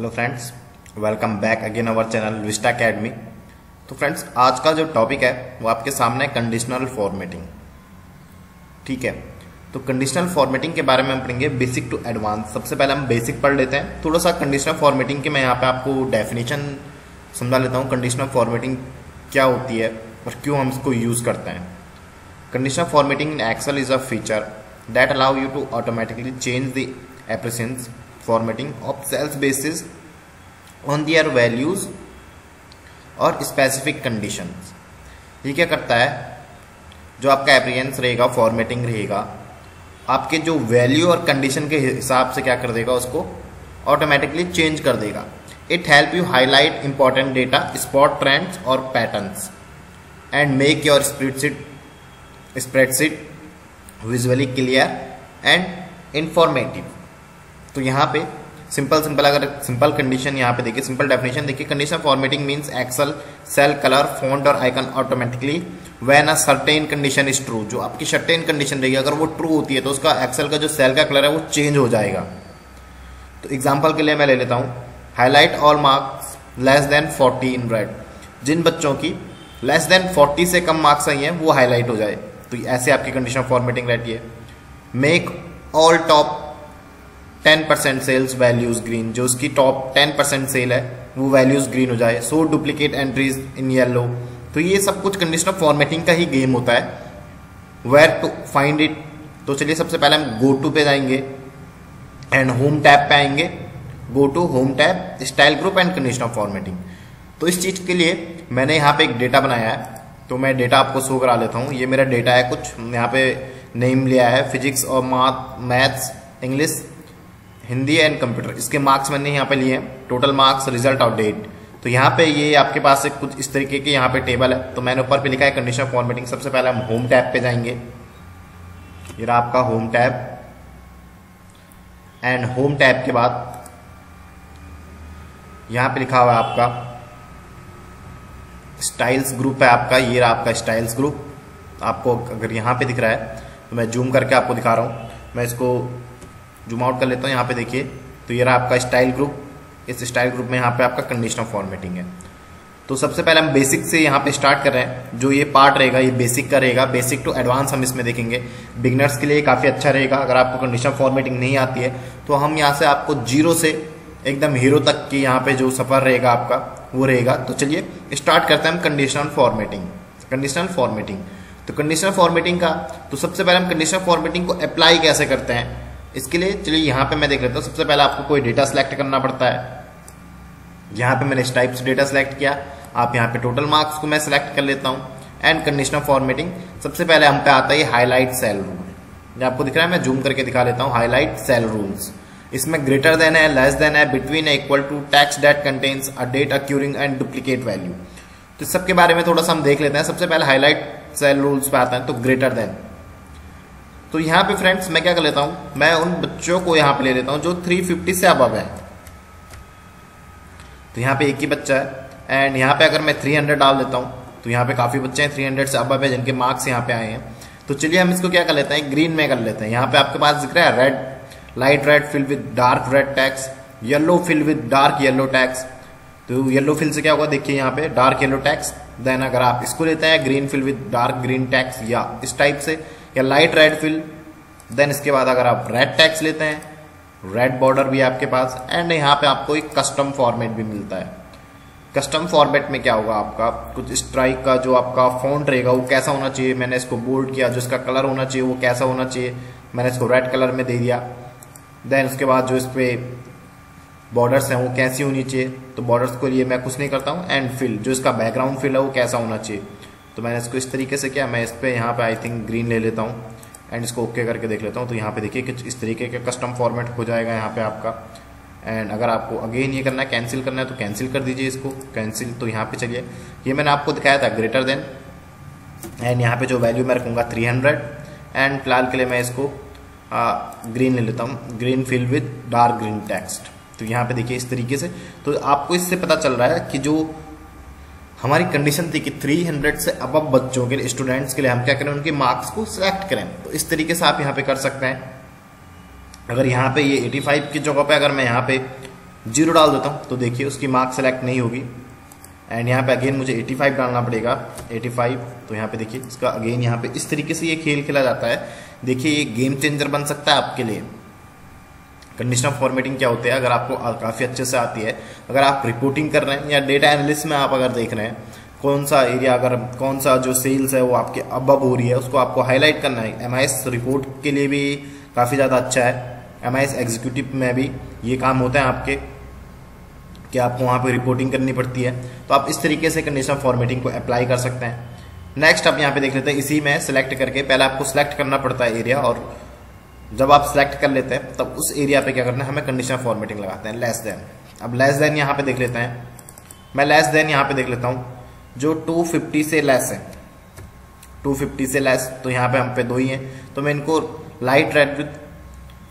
Hello friends, welcome back again our channel Vista academy. तो friends, आज का जो टॉपिक है वो आपके सामने है कंडीशनल फॉर्मेटिंग। ठीक है, तो कंडीशनल फॉर्मेटिंग के बारे में हम पढ़ेंगे बेसिक टू एडवांस। सबसे पहले हम बेसिक पढ़ लेते हैं। थोड़ा सा कंडीशनल फॉर्मेटिंग की मैं यहाँ पे आपको डेफिनेशन समझा लेता हूँ। कंडीशनल फॉर्मेटिंग क्या होती है और क्यों हम इसको यूज करते हैं। Conditional formatting in Excel is a feature that allow you to automatically change the applications formatting of cells basis on their values और specific conditions। ये क्या करता है, जो आपका एप्रियंस रहेगा, फॉर्मेटिंग रहेगा, आपके जो वैल्यू और कंडीशन के हिसाब से क्या कर देगा, उसको ऑटोमेटिकली चेंज कर देगा। It help you highlight important data, spot trends और patterns and make your spreadsheet visually clear and informative. तो यहाँ पे सिंपल अगर सिंपल कंडीशन यहाँ पे देखिए, सिंपल डेफिनेशन देखिए। Condition formatting means Excel cell colour font और icon automatically when a certain condition is true. जो आपकी सर्टेन कंडीशन रहेगी, अगर वो ट्रू होती है तो उसका एक्सेल का जो सेल का कलर है वो चेंज हो जाएगा। तो एग्जाम्पल के लिए मैं ले लेता हूँ, highlight all marks less than 40 in red. जिन बच्चों की लेस देन 40 से कम मार्क्स आई हैं वो हाईलाइट हो जाए। तो ऐसे आपकी कंडीशन फॉर्मेटिंग रहती है। Make all top 10% cells values green. जो उसकी टॉप 10% सेल है वो वैल्यूज ग्रीन हो जाए। सो डुप्लीकेट एंट्रीज इन येलो। तो ये सब कुछ कंडीशनल फॉर्मेटिंग का ही गेम होता है। वेयर टू फाइंड इट, तो चलिए सबसे पहले हम गो टू पे जाएंगे एंड होम टैब पे आएंगे। Go to home tab, style group and conditional formatting. तो इस चीज के लिए मैंने यहाँ पे एक डेटा बनाया है, तो मैं डेटा आपको शो करा लेता हूँ। ये मेरा डेटा है, कुछ यहाँ पे नेम लिया है, फिजिक्स और maths, English, Hindi and computer. इसके मार्क्स मैंने यहाँ पे लिए हैं, टोटल मार्क्स, रिजल्ट और डेट। तो यहाँ पे ये आपके पास एक कुछ इस तरीके के यहाँ पे टेबल है। तो मैंने ऊपर पे लिखा है कंडीशनल फॉर्मेटिंग। सबसे पहले हम होम टैब पे जाएंगे। ये रहा आपका home tab and home tab के बाद यहाँ पे लिखा हुआ है आपका स्टाइल्स ग्रुप है आपका। ये रहा आपका स्टाइल्स ग्रुप। आपको अगर यहाँ पे दिख रहा है तो मैं जूम करके आपको दिखा रहा हूँ। मैं इसको जूम आउट कर लेता हूँ। यहाँ पे देखिए, तो ये रहा आपका स्टाइल ग्रुप। इस स्टाइल ग्रुप में यहाँ पे आपका कंडीशनल फॉर्मेटिंग है। तो सबसे पहले हम बेसिक से यहाँ पे स्टार्ट कर रहे हैं। जो ये पार्ट रहेगा ये बेसिक का रहेगा। बेसिक टू एडवांस हम इसमें देखेंगे। बिगनर्स के लिए काफी अच्छा रहेगा। अगर आपको कंडीशनल फॉर्मेटिंग नहीं आती है तो हम यहाँ से आपको जीरो से एकदम हीरो तक की यहाँ पे जो सफर रहेगा आपका वो रहेगा। तो चलिए स्टार्ट करते हैं हम कंडीशनल फॉर्मेटिंग। कंडीशनल फॉर्मेटिंग, तो कंडीशनल फॉर्मेटिंग का, तो सबसे पहले हम कंडीशनल फॉर्मेटिंग को अप्लाई कैसे करते हैं इसके लिए चलिए यहाँ पे मैं देख लेता हूँ। सबसे पहले आपको कोई डेटा सेलेक्ट करना पड़ता है। यहाँ पे मैंने इस टाइप से डेटा सेलेक्ट किया। आप यहाँ पे टोटल मार्क्स को मैं सेलेक्ट कर लेता हूँ एंड कंडीशनल फॉर्मेटिंग। सबसे पहले हम पे आता है हाईलाइट सेल रूल। आपको दिख रहा है, मैं जूम करके दिखा लेता हूँ। हाईलाइट सेल रूल्स, इसमें ग्रेटर देन है, लेस देन है, बिटवीन है, equal to, text that contains a date occurring and duplicate value. तो सबके बारे में थोड़ा सा हम देख लेते हैं। सबसे पहले हाईलाइट सेल रूल्स पे आता है, तो ग्रेटर देन। तो यहाँ पे फ्रेंड्स मैं क्या कर लेता हूं, मैं उन बच्चों को यहाँ पे ले लेता हूं जो 350 से अबव है। तो यहाँ पे एक ही बच्चा है एंड यहाँ पे अगर मैं 300 डाल देता हूं तो यहाँ पे काफी बच्चे हैं 300 से अबव है जिनके मार्क्स यहाँ पे आए हैं। तो चलिए हम इसको क्या कर लेते हैं, ग्रीन में कर लेते हैं। यहाँ पे आपके पास दिख रहा है red, light red fill with dark red text, yellow fill with dark yellow text. तो येलो फिल से क्या होगा, देखिए यहाँ पे डार्क येलो टैक्स। देन अगर आप इसको लेते हैं green fill with dark green text या इस टाइप से, या लाइट रेड फिल। देन इसके बाद अगर आप रेड टैक्स लेते हैं, रेड बॉर्डर भी है आपके पास एंड यहाँ पे आपको एक कस्टम फॉर्मेट भी मिलता है। कस्टम फॉर्मेट में क्या होगा, आपका कुछ स्ट्राइक का जो आपका फॉन्ट रहेगा वो कैसा होना चाहिए, मैंने इसको बोल्ड किया। जो इसका कलर होना चाहिए वो कैसा होना चाहिए, मैंने इसको रेड कलर में दे दिया। देन उसके बाद जो इस पे बॉर्डर्स हैं वो कैसी होनी चाहिए, तो बॉर्डर्स को लिए मैं कुछ नहीं करता हूँ। एंड फिल, जो इसका बैकग्राउंड फिल है वो कैसा होना चाहिए, तो मैंने इसको इस तरीके से किया। मैं इस पे यहाँ पे आई थिंक ग्रीन ले लेता हूँ एंड इसको ओके करके देख लेता हूँ। तो यहाँ पे देखिए कि इस तरीके का कस्टम फॉर्मेट हो जाएगा यहाँ पे आपका। एंड अगर आपको अगेन ये करना है, कैंसिल करना है, तो कैंसिल कर दीजिए इसको, कैंसिल। तो यहाँ पे चलिए, ये मैंने आपको दिखाया था ग्रेटर देन एंड यहाँ पे जो वैल्यू मैं रखूंगा 300 एंड फिलहाल के लिए मैं इसको ग्रीन ले लेता हूँ, green fill with dark green text. तो यहाँ पे देखिए इस तरीके से। तो आपको इससे पता चल रहा है कि जो हमारी कंडीशन थी कि 300 से अबव बच्चों के लिए, स्टूडेंट्स के लिए हम क्या करें, उनके मार्क्स को सिलेक्ट करें। तो इस तरीके से आप यहाँ पे कर सकते हैं। अगर यहाँ पे ये 85 की जगह पे अगर मैं यहाँ पे 0 डाल देता हूँ तो देखिए उसकी मार्क सेलेक्ट नहीं होगी। एंड यहाँ पे अगेन मुझे 85 डालना पड़ेगा, 85। तो यहाँ पे देखिए इसका अगेन यहाँ पे इस तरीके से ये खेल खेला जाता है। देखिए ये गेम चेंजर बन सकता है आपके लिए। कंडीशनल फॉर्मेटिंग क्या होती है, अगर आपको काफ़ी अच्छे से आती है, अगर आप रिपोर्टिंग कर रहे हैं या डेटा एनालिस्ट में आप अगर देख रहे हैं कौन सा एरिया, अगर कौन सा जो सेल्स है वो आपके अबव हो रही है उसको आपको हाईलाइट करना है। MIS रिपोर्ट के लिए भी काफ़ी ज़्यादा अच्छा है। MIS एग्जीक्यूटिव में भी ये काम होता है आपके कि आपको वहाँ पे रिपोर्टिंग करनी पड़ती है। तो आप इस तरीके से कंडीशनल फॉर्मेटिंग को अप्लाई कर सकते हैं। नेक्स्ट आप यहाँ पे देख लेते हैं, इसी में सेलेक्ट करके पहले आपको सेलेक्ट करना पड़ता है एरिया, और जब आप सेलेक्ट कर लेते हैं तब उस एरिया पे क्या करना है, हमें कंडीशनल फॉर्मेटिंग लगाते हैं, लेस देन। अब लेस देन यहाँ पे देख लेते हैं, मैं लेस देन यहाँ पे देख लेता हूँ जो 250 से लेस है, 250 से लेस, तो यहाँ पे हम पे 2 ही हैं, तो मैं इनको light red with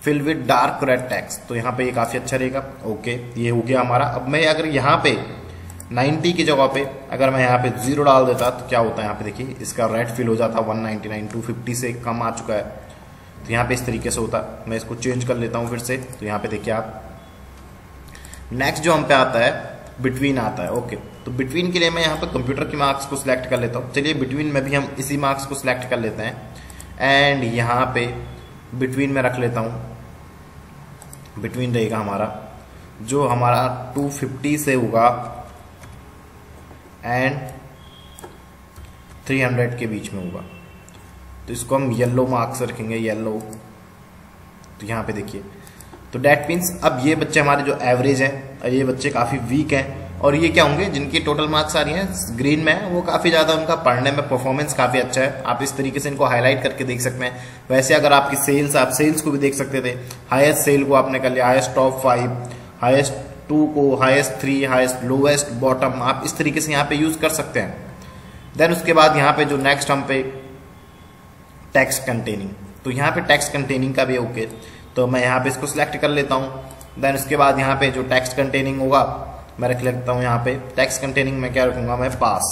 fill with dark red text, तो यहाँ पे ये काफी अच्छा रहेगा। ओके, ये हो गया हमारा। अब मैं अगर यहाँ पे 90 की जगह पे अगर मैं यहाँ पे 0 डाल देता तो क्या होता है, यहाँ पे देखिए इसका रेड फिल हो जाता 199, 250 से कम आ चुका है। तो यहाँ पे इस तरीके से होता। मैं इसको चेंज कर लेता हूँ फिर से। तो यहाँ पे देखिए आप, नेक्स्ट जो हम पे आता है बिटवीन आता है। ओके, तो बिटवीन के लिए मैं यहाँ पे कंप्यूटर की मार्क्स को सिलेक्ट कर लेता हूँ। चलिए बिटवीन में भी हम इसी मार्क्स को सिलेक्ट कर लेते हैं एंड यहाँ पे बिटवीन में रख लेता हूँ। बिटवीन रहेगा हमारा जो हमारा 250 से होगा एंड 300 के बीच में होगा। तो इसको हम येलो मार्क्स रखेंगे, येलो। तो यहाँ पे देखिए, तो डेट मीन्स अब ये बच्चे हमारे जो एवरेज हैं और ये बच्चे काफ़ी वीक हैं, और ये क्या होंगे जिनकी टोटल मार्क्स आ रही हैं ग्रीन में, वो काफ़ी ज़्यादा उनका पढ़ने में परफॉर्मेंस काफ़ी अच्छा है। आप इस तरीके से इनको हाईलाइट करके देख सकते हैं। वैसे अगर आपकी सेल्स, आप सेल्स को भी देख सकते थे, हाईएस्ट सेल को आपने कर लिया, हाईएस्ट टॉप 5, हाईएस्ट 2 को, हाईएस्ट 3, हाईएस्ट लोवेस्ट बॉटम, आप इस तरीके से यहाँ पे यूज कर सकते हैं। देन उसके बाद यहाँ पे जो नेक्स्ट हम पे टेक्स्ट कंटेनिंग, तो यहाँ पे टेक्स्ट कंटेनिंग का भी ओके, तो मैं यहाँ पे इसको सिलेक्ट कर लेता हूँ। देन उसके बाद यहाँ पे जो टेक्स्ट कंटेनिंग होगा मैं रख लेता हूँ यहाँ पे टेक्स्ट कंटेनिंग में क्या रखूंगा मैं, पास।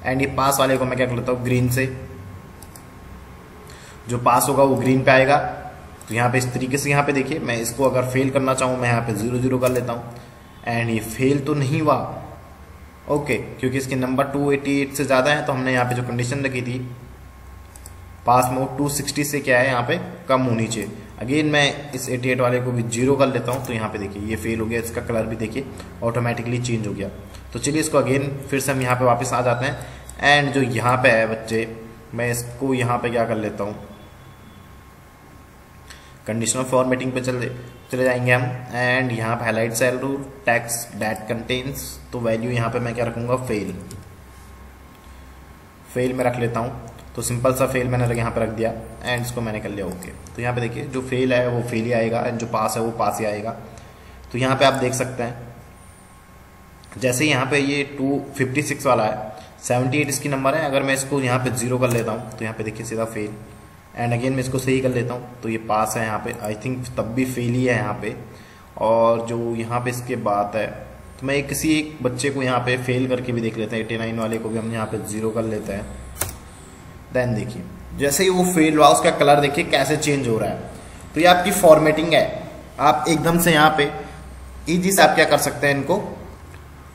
एंड ये पास वाले को मैं क्या कर लेता हूँ, ग्रीन से, जो पास होगा वो ग्रीन पे आएगा। तो यहाँ पे इस तरीके से यहाँ पे देखिए, मैं इसको अगर फेल करना चाहूँ मैं यहाँ पे 0 कर लेता हूँ एंड ये फेल तो नहीं हुआ। ओके, क्योंकि इसके नंबर 288 से ज़्यादा है, तो हमने यहाँ पे जो कंडीशन रखी थी पास में वो 260 से क्या है यहाँ पे कम होनी चाहिए। अगेन मैं इस 88 वाले को भी 0 कर लेता हूँ। तो यहाँ पे देखिए ये फेल हो गया, इसका कलर भी देखिए ऑटोमेटिकली चेंज हो गया। तो चलिए इसको अगेन फिर से हम यहाँ पे वापस आ जाते हैं एंड जो यहाँ पे है बच्चे, मैं इसको यहाँ पे क्या कर लेता हूँ, कंडीशनल फॉर्मेटिंग पे चले जाएंगे हम एंड यहाँ पे highlight cell rule text that contains, तो वैल्यू यहाँ पे मैं क्या रखूंगा, फेल में रख लेता हूँ। तो सिंपल सा फेल मैंने यहाँ पे रख दिया एंड इसको मैंने कर लिया ओके। तो यहाँ पे देखिए जो फेल है वो फेल ही आएगा एंड जो पास है वो पास ही आएगा। तो यहाँ पे आप देख सकते हैं, जैसे यहाँ पे ये 256 वाला है, 78 इसकी नंबर है, अगर मैं इसको यहाँ पे 0 कर लेता हूँ तो यहाँ पे देखिए सीधा फेल एंड अगेन मैं इसको सही कर लेता हूँ तो ये पास है यहाँ पे। आई थिंक तब भी फेल ही है यहाँ पे। और जो यहाँ पे इसके बाद है, तो मैं किसी एक बच्चे को यहाँ पे फेल करके भी देख लेते हैं, 89 वाले को भी हम यहाँ पे 0 कर लेते हैं। देन देखिए जैसे ही वो फेल हुआ उसका कलर देखिए कैसे चेंज हो रहा है। तो ये आपकी फॉर्मेटिंग है। आप एकदम से यहाँ पे इजी से आप क्या कर सकते हैं, इनको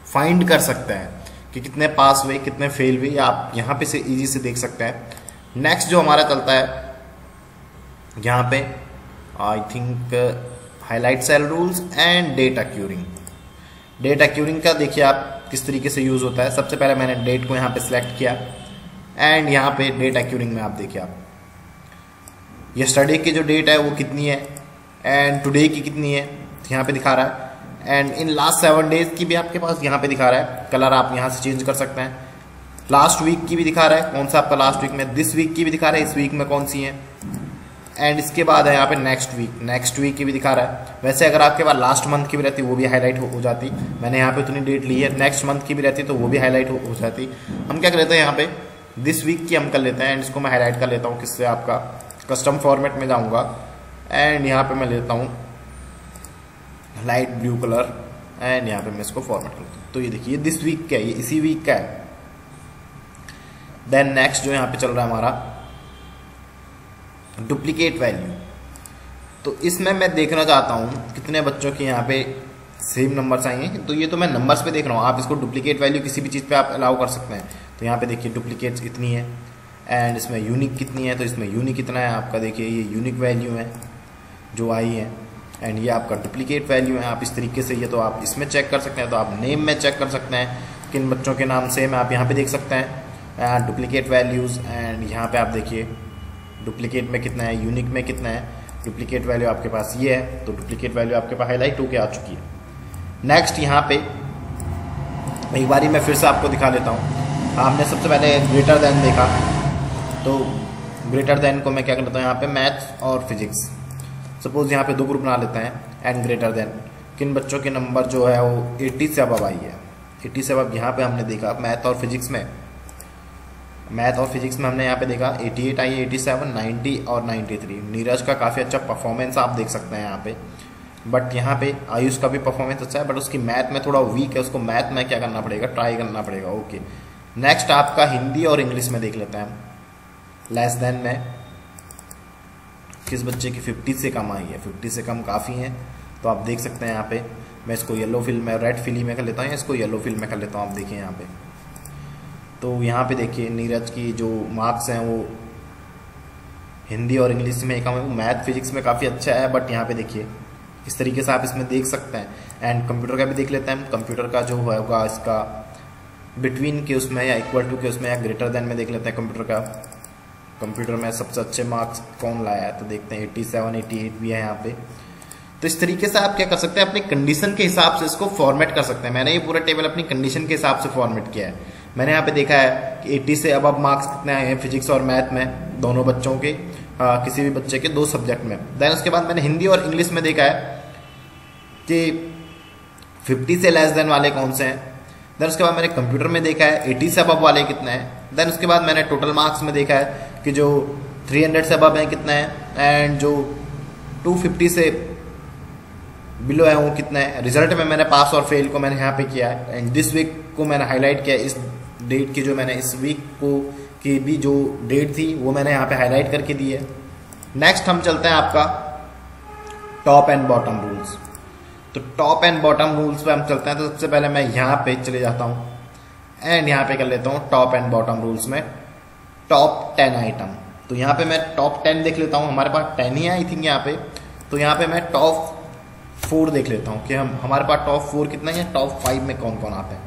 फाइंड कर सकते हैं कि कितने पास हुए कितने फेल हुए, आप यहाँ पे से इजी से देख सकते हैं। नेक्स्ट जो हमारा चलता है यहाँ पे I think highlight cell rules and data curing. Data curing का देखिए आप किस तरीके से यूज होता है। सबसे पहले मैंने डेट को यहाँ पे सिलेक्ट किया एंड यहाँ पे डेटा क्यूरिंग में आप देखिए, आप यस्टरडे की जो डेट है वो कितनी है एंड टुडे की कितनी है यहाँ पे दिखा रहा है एंड इन लास्ट 7 डेज की भी आपके पास यहाँ पे दिखा रहा है। कलर आप यहाँ से चेंज कर सकते हैं। लास्ट वीक की भी दिखा रहा है, कौन सा आपका लास्ट वीक में, दिस वीक की भी दिखा रहा है, इस वीक में कौन सी है। एंड इसके बाद है यहाँ पे नेक्स्ट वीक की भी दिखा रहा है। वैसे अगर आपके पास लास्ट मंथ की भी रहती वो भी हाईलाइट हो जाती। मैंने यहाँ पे उतनी डेट ली है, नेक्स्ट मंथ की भी रहती तो वो भी हाईलाइट हो जाती। हम क्या कर लेते हैं यहाँ पे दिस वीक की हम कर लेते हैं एंड इसको मैं हाईलाइट कर लेता हूँ, किससे, आपका कस्टम फॉर्मेट में जाऊँगा एंड यहाँ पे मैं लेता हूँ लाइट ब्लू कलर एंड यहाँ पे मैं इसको फॉर्मेट कर लेता हूँ। तो ये देखिए दिस वीक का है, ये इसी वीक का है। देन नेक्स्ट जो यहाँ पे चल रहा है हमारा डुप्लीकेट वैल्यू। तो इसमें मैं देखना चाहता हूँ कितने बच्चों के यहाँ पे सेम नंबर्स आएंगे। तो ये तो मैं नंबर्स पे देख रहा हूँ, आप इसको डुप्लीकेट वैल्यू किसी भी चीज़ पे आप अलाउ कर सकते हैं। तो यहाँ पे देखिए डुप्लीकेट्स कितनी है एंड इसमें यूनिक कितनी है। तो इसमें यूनिक कितना है आपका, देखिए ये यूनिक वैल्यू है जो आई है एंड ये आपका डुप्लीकेट वैल्यू है। आप इस तरीके से ये तो आप इसमें चेक कर सकते हैं। तो आप नेम में चेक कर सकते हैं किन बच्चों के नाम सेम है, आप यहाँ पे देख सकते हैं डुप्लीकेट वैल्यूज़। एंड यहाँ पे आप देखिए डुप्लीकेट में कितना है, यूनिक में कितना है। डुप्लीकेट वैल्यू आपके पास ये है, तो डुप्लीकेट वैल्यू आपके पास हाईलाइट होके आ चुकी है। नेक्स्ट यहाँ पे एक बारी मैं फिर से आपको दिखा लेता हूँ। आपने सबसे पहले ग्रेटर देन देखा, तो ग्रेटर देन को मैं क्या कर लेता हूँ यहाँ पे मैथ्स और फिजिक्स। सपोज यहाँ पे दो ग्रुप बना लेते हैं एंड ग्रेटर देन किन बच्चों के नंबर जो है वो 80 से अबव आई है। 80 से अबव यहाँ पे हमने देखा मैथ और फिजिक्स में, हमने यहाँ पे देखा 88 आई, 87, 90 और 93। नीरज का काफ़ी अच्छा परफॉर्मेंस आप देख सकते हैं यहाँ पे, बट यहाँ पे आयुष का भी परफॉर्मेंस अच्छा है, बट उसकी मैथ में थोड़ा वीक है, उसको मैथ में क्या करना पड़ेगा, ट्राई करना पड़ेगा। ओके, नेक्स्ट आपका हिंदी और इंग्लिश में देख लेते हैं। लेस देन में किस बच्चे की 50 से कम आई है, 50 से कम काफ़ी है। तो आप देख सकते हैं यहाँ पे, मैं इसको येलो फिल में, रेड फिल में कर लेता हूँ या इसको येलो फिल में कर लेता हूँ। आप देखिए यहाँ पे, तो यहाँ पे देखिए नीरज की जो मार्क्स हैं वो हिंदी और इंग्लिश में कम है, वो मैथ फिजिक्स में काफ़ी अच्छा है। बट यहाँ पे देखिए इस तरीके से आप इसमें देख सकते हैं। एंड कंप्यूटर का भी देख लेते हैं। कंप्यूटर का जो होगा इसका बिटवीन के उसमें या इक्वल टू के उसमें या ग्रेटर देन में देख लेते हैं। कंप्यूटर का, कंप्यूटर में सबसे अच्छे मार्क्स कौन लाया है, तो देखते हैं 87, 88 भी है यहाँ पे। तो इस तरीके से आप क्या कर सकते हैं, अपनी कंडीशन के हिसाब से इसको फॉर्मेट कर सकते हैं। मैंने ये पूरा टेबल अपनी कंडीशन के हिसाब से फॉर्मेट किया है। मैंने यहाँ पे देखा है कि 80 से अबव मार्क्स कितने आए हैं फिजिक्स और मैथ में, दोनों बच्चों के, किसी भी बच्चे के 2 सब्जेक्ट में। देन उसके बाद मैंने हिंदी और इंग्लिश में देखा है कि 50 से लेस देन वाले कौन से हैं। देन उसके बाद मैंने कंप्यूटर में देखा है 80 से अबव वाले कितने हैं। देन उसके बाद मैंने टोटल मार्क्स में देखा है कि जो 300 से अबव हैं कितने हैं एंड जो 250 से बिलो है वो कितना है। रिजल्ट में मैंने पास और फेल को मैंने यहाँ पे किया है एंड दिस वीक को मैंने हाईलाइट किया। इस डेट की जो मैंने इस वीक को की भी जो डेट थी वो मैंने यहाँ पे हाईलाइट करके दी है। नेक्स्ट हम चलते हैं आपका टॉप एंड बॉटम रूल्स। तो टॉप एंड बॉटम रूल्स पे हम चलते हैं। तो सबसे पहले मैं यहाँ पे चले जाता हूँ एंड यहाँ पे कर लेता हूँ टॉप एंड बॉटम रूल्स में टॉप 10 आइटम। तो यहाँ पे मैं टॉप 10 देख लेता हूँ, हमारे पास 10 ही है आई थिंक यहाँ पे। तो यहाँ पे मैं टॉप 4 देख लेता हूँ कि हमारे पास टॉप 4 कितना है, टॉप 5 में कौन कौन आते हैं।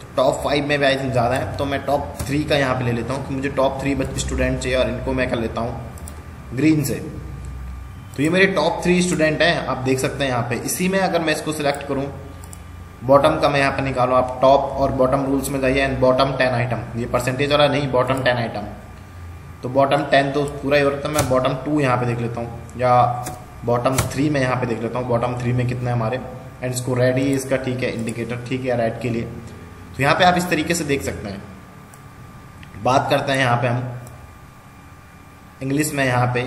तो टॉप 5 में भी आई थिंक ज़्यादा है, तो मैं टॉप 3 का यहाँ पे ले लेता हूँ कि मुझे टॉप 3 स्टूडेंट चाहिए और इनको मैं कर लेता हूँ ग्रीन से। तो ये मेरे टॉप 3 स्टूडेंट हैं, आप देख सकते हैं यहाँ पे। इसी में अगर मैं इसको सिलेक्ट करूँ, बॉटम का मैं यहाँ पे निकालूँ, आप टॉप और बॉटम रूल्स में जाइए एंड बॉटम 10 आइटम, ये परसेंटेज वाला नहीं, बॉटम 10 आइटम। तो बॉटम 10 तो पूरा ही होता है, मैं बॉटम 2 यहाँ पे देख लेता हूँ या बॉटम 3 में यहाँ पे देख लेता हूँ। बॉटम 3 में कितना है हमारे, एंड इसको रेड ही इसका ठीक है, इंडिकेटर ठीक है रेड के लिए। तो यहाँ पे आप इस तरीके से देख सकते हैं। बात करते हैं यहाँ पे हम इंग्लिश में यहाँ पे,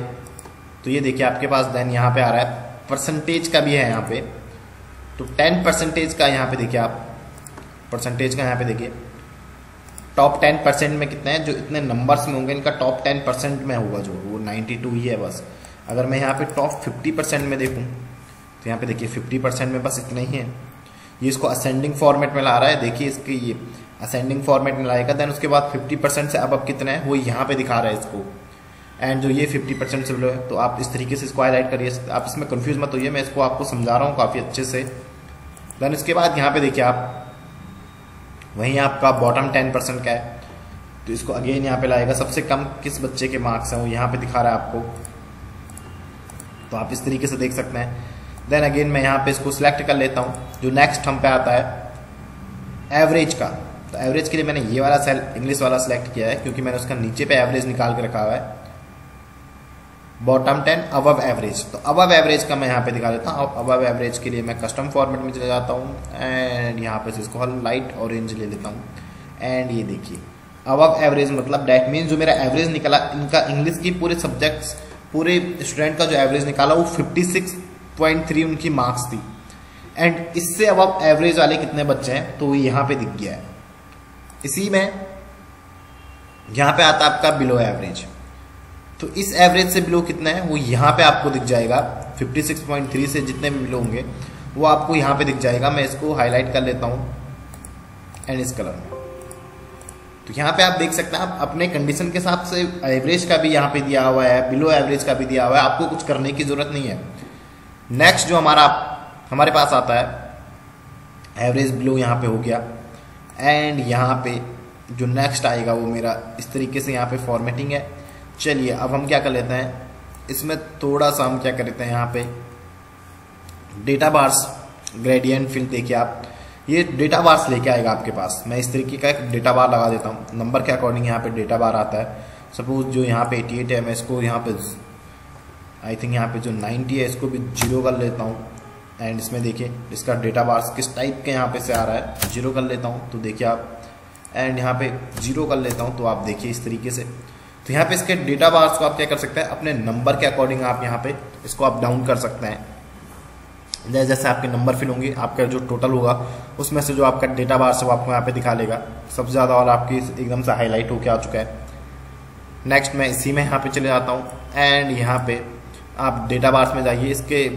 तो ये देखिए आपके पास देन यहाँ पे आ रहा है परसेंटेज का भी है यहाँ पे। तो 10% का यहाँ पे देखिए आप, परसेंटेज का यहाँ पे देखिए टॉप 10% में कितने हैं, जो इतने नंबर्स में होंगे इनका टॉप 10% में होगा जो वो 92 ही है बस। अगर मैं यहाँ पे टॉप 50% में देखूँ तो यहाँ पे देखिए 50% में बस इतना ही है। ये इसको असेंडिंग फॉर्मेट में ला रहा है, देखिए इसके ये असेंडिंग फॉर्मेट में लाएगा। देन उसके बाद 50% से अब कितना है वो यहाँ पे दिखा रहा है इसको, एंड जो ये 50% से बिलो है। तो आप इस तरीके से इसको हाईलाइट करिए, आप इसमें कंफ्यूज मत होइए, मैं इसको आपको समझा रहा हूँ काफ़ी अच्छे से। देन इसके बाद यहाँ पे देखिए आप वहीं आपका बॉटम 10% का है, तो इसको अगेन यहाँ पे लाएगा। सबसे कम किस बच्चे के मार्क्स हैं वो यहाँ पे दिखा रहा है आपको, तो आप इस तरीके से देख सकते हैं। देन अगेन मैं यहाँ पे इसको सिलेक्ट कर लेता हूँ। जो नेक्स्ट हम पे आता है एवरेज का, तो एवरेज के लिए मैंने ये वाला सेल इंग्लिश वाला सिलेक्ट किया है क्योंकि मैंने उसका नीचे पे एवरेज निकाल के रखा हुआ है। बॉटम 10 अबव एवरेज, तो अबव एवरेज का मैं यहाँ पे दिखा देता हूँ। अबव एवरेज के लिए मैं कस्टम फॉर्मेट में चले जाता हूँ एंड यहाँ पे इसको हल लाइट ऑरेंज ले लेता हूँ। एंड ये देखिए अबव एवरेज मतलब डैट मीन्स जो मेरा एवरेज निकला इनका इंग्लिश की पूरे सब्जेक्ट्स पूरे स्टूडेंट का जो एवरेज निकाला वो 56.3 उनकी मार्क्स थी। एंड इससे अबव एवरेज वाले कितने बच्चे हैं तो यहाँ पे दिख गया है। इसी में यहाँ पे आता है आपका बिलो एवरेज। तो इस एवरेज से बिलो कितना है वो यहाँ पे आपको दिख जाएगा। 56.3 से जितने भी बिलो होंगे वो आपको यहाँ पे दिख जाएगा। मैं इसको हाईलाइट कर लेता हूँ एंड इस कलर में। तो यहाँ पे आप देख सकते हैं, आप अपने कंडीशन के हिसाब से एवरेज का भी यहाँ पे दिया हुआ है, बिलो एवरेज का भी दिया हुआ है, आपको कुछ करने की जरूरत नहीं है। नेक्स्ट जो हमारे पास आता है एवरेज बिलो यहाँ पे हो गया। एंड यहाँ पे जो नेक्स्ट आएगा वो मेरा इस तरीके से यहाँ पे फॉर्मेटिंग है। चलिए अब हम क्या कर लेते हैं, इसमें थोड़ा सा हम क्या कर लेते हैं, यहाँ पे डेटा बार्स ग्रेडियंट फिल देखिए आप, ये डेटा बार्स लेके आएगा आपके पास। मैं इस तरीके का एक डेटा बार लगा देता हूँ, नंबर के अकॉर्डिंग यहाँ पे डेटा बार आता है। सपोज जो यहाँ पे 88 है, मैं इसको यहाँ पे आई थिंक यहाँ पे जो 90 है इसको भी 0 कर लेता हूँ। एंड इसमें देखिए इसका डेटा बार्स किस टाइप के यहाँ पे से आ रहा है, 0 कर लेता हूँ तो देखिए आप। एंड यहाँ पे 0 कर लेता हूँ तो आप देखिए इस तरीके से। तो यहाँ पे इसके डेटा बार्स को आप क्या कर सकते हैं, अपने नंबर के अकॉर्डिंग आप यहाँ पे इसको आप डाउन कर सकते हैं। जैसे जैसे आपके नंबर फिल होंगे, आपका जो टोटल होगा उसमें से जो आपका डेटा बार्स है वो आपको यहाँ पे दिखा लेगा। सबसे ज़्यादा और आपकी एकदम से हाईलाइट होके आ चुका है। नेक्स्ट मैं इसी में यहाँ पे चले जाता हूँ। एंड यहाँ पे आप डेटा बार्स में जाइए, इसके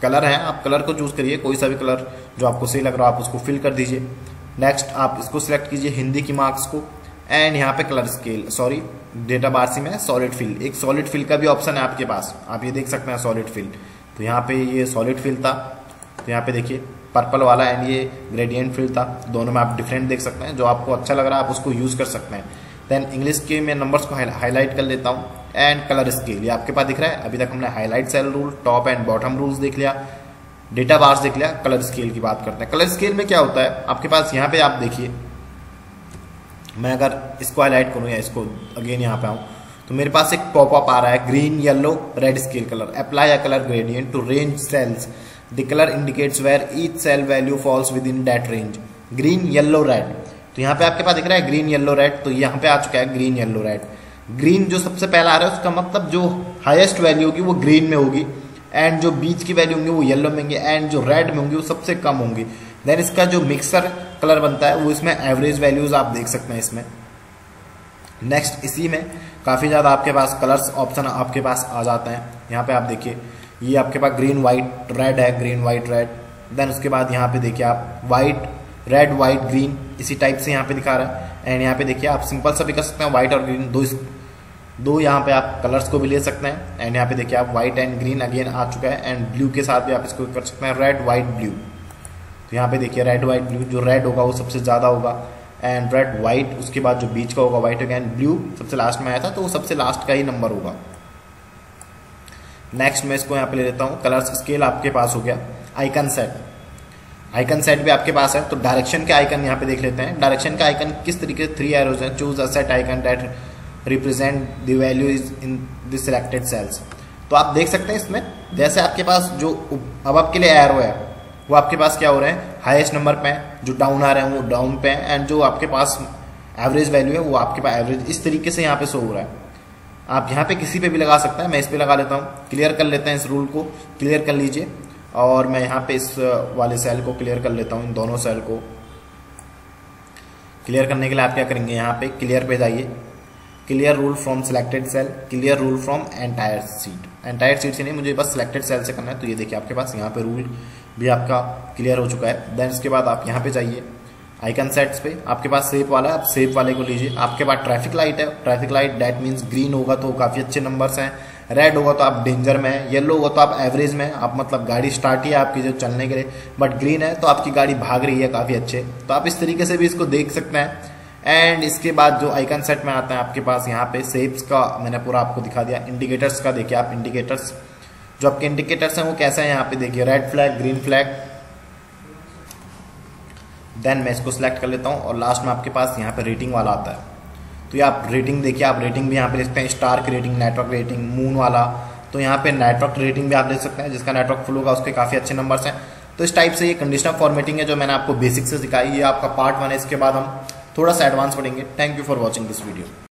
कलर हैं, आप कलर को चूज करिए, कोई सा भी कलर जो आपको सही लग रहा हो आप उसको फिल कर दीजिए। नेक्स्ट आप इसको सिलेक्ट कीजिए हिंदी की मार्क्स को। एंड यहाँ पे colour scale, sorry data bars में सॉलिड फिल, एक सॉलिड फिल का भी ऑप्शन है आपके पास, आप ये देख सकते हैं सॉलिड फिल। तो यहाँ पे ये सॉलिड फिल था, तो यहाँ पे देखिए पर्पल वाला, एंड ये ग्रेडियंट फिल था। दोनों में आप डिफरेंट देख सकते हैं, जो आपको अच्छा लग रहा है आप उसको यूज कर सकते हैं। देन इंग्लिश के मैं नंबर्स को हाईलाइट कर लेता हूँ। एंड कलर स्केल ये आपके पास दिख रहा है। अभी तक हमने highlight cell rule, top and bottom rules देख लिया, डेटा बार्स देख लिया। कलर स्केल की बात करते हैं। कलर स्केल में क्या होता है आपके पास, यहाँ पे आप देखिए, मैं अगर इसको हाईलाइट करूँ या इसको अगेन यहाँ पे आऊँ तो मेरे पास एक पॉपअप आ रहा है, green yellow red scale colour, apply a colour gradient to range cells, the colour indicates where each cell value falls within that range, green yellow red. तो यहाँ पे आपके पास दिख रहा है ग्रीन येलो रेड, तो यहाँ पे आ चुका है ग्रीन येलो रेड। ग्रीन जो सबसे पहला आ रहा है उसका मतलब जो हाईएस्ट वैल्यू होगी वो ग्रीन में होगी, एंड जो बीच की वैल्यू होंगी वो येलो में होंगी, एंड जो रेड में होंगी वो सबसे कम होंगी। देन इसका जो मिक्सर कलर बनता है वो इसमें एवरेज वैल्यूज आप देख सकते हैं इसमें। नेक्स्ट इसी में काफी ज्यादा आपके पास कलर्स ऑप्शन आपके पास आ जाते हैं। यहाँ पे आप देखिए ये आपके पास ग्रीन व्हाइट रेड है, ग्रीन व्हाइट रेड। देन उसके बाद यहाँ पे देखिए आप व्हाइट रेड व्हाइट ग्रीन इसी टाइप से यहाँ पे दिखा रहा है। एंड यहाँ पे देखिए आप सिंपल सा भी कर सकते हैं, व्हाइट और ग्रीन दो यहाँ पे आप कलर्स को भी ले सकते हैं। एंड यहाँ पे देखिए आप व्हाइट एंड ग्रीन अगेन आ चुका है, एंड ब्लू के साथ भी आप इसको कर सकते हैं, रेड व्हाइट ब्लू। तो यहाँ पे देखिए रेड व्हाइट ब्लू, जो रेड होगा वो सबसे ज्यादा होगा, एंड रेड व्हाइट, उसके बाद जो बीच का होगा व्हाइट होगा, एंड ब्लू सबसे लास्ट में आया था तो वो सबसे लास्ट का ही नंबर होगा। नेक्स्ट मैं इसको यहाँ पे ले लेता हूँ, कलर स्केल आपके पास हो गया। आइकन सेट, आइकन सेट भी आपके पास है, तो डायरेक्शन के आइकन यहाँ पे देख लेते हैं। डायरेक्शन का आइकन किस तरीके से 3 एरोज हैं, choose a set icon that represent the value is in the selected cells. तो आप देख सकते हैं इसमें जैसे आपके पास जो अब आपके लिए एरो है वो आपके पास क्या हो रहे हैं, हाईएस्ट नंबर पे हैं, जो डाउन आ रहे हैं वो डाउन पे हैं, एंड जो आपके पास एवरेज वैल्यू है वो आपके पास एवरेज इस तरीके से यहाँ पे शो हो रहा है। आप यहाँ पे किसी पे भी लगा सकते हैं, मैं इस पे लगा लेता हूँ। क्लियर कर लेते हैं, इस रूल को क्लियर कर लीजिए, और मैं यहाँ पे इस वाले सेल को क्लियर कर लेता हूँ। इन दोनों सेल को क्लियर करने के लिए आप क्या करेंगे, यहाँ पे क्लियर पे जाइए, clear rule from selected cell, clear rule from entire sheet. Entire sheet से नहीं, मुझे बस सिलेक्टेड सेल से करना है। तो ये देखिए आपके पास यहाँ पे रूल भी आपका क्लियर हो चुका है। देन इसके बाद आप यहाँ पे जाइए आइकन सेट्स पे, आपके पास शेप वाला है, आप शेप वाले को लीजिए। आपके पास ट्रैफिक लाइट है, traffic light that means green होगा तो काफी अच्छे नंबर्स हैं, रेड होगा तो आप डेंजर में है, येलो होगा तो आप एवरेज में, आप मतलब गाड़ी स्टार्ट ही है आपकी जो चलने के लिए, बट ग्रीन है तो आपकी गाड़ी भाग रही है काफी अच्छे। तो आप इस तरीके से भी इसको देख सकते हैं। एंड इसके बाद जो आइकन सेट में आता है आपके पास यहाँ पे शेप्स का मैंने पूरा आपको दिखा दिया। इंडिकेटर्स का देखिए आप, इंडिकेटर्स जो आपके इंडिकेटर्स हैं वो कैसे हैं, यहाँ पे देखिए red flag, green flag. Then मैं इसको सिलेक्ट कर लेता हूँ, और लास्ट में आपके पास यहाँ पे रेटिंग वाला आता है। तो ये आप रेटिंग देखिए, आप रेटिंग भी यहाँ पे देखते हैं, स्टार की रेटिंग, नेटवर्क रेटिंग, मून वाला। तो यहाँ पे नेटवर्क रेटिंग भी आप देख सकते हैं, जिसका नेटवर्क फुल होगा उसके काफी अच्छे नंबर्स हैं। तो इस टाइप से ये कंडीशनल फॉर्मेटिंग है जो मैंने आपको बेसिक से सिखाई। ये आपका पार्ट 1 है, इसके बाद हम थोड़ा सा एडवांस पढ़ेंगे। Thank you for watching this video.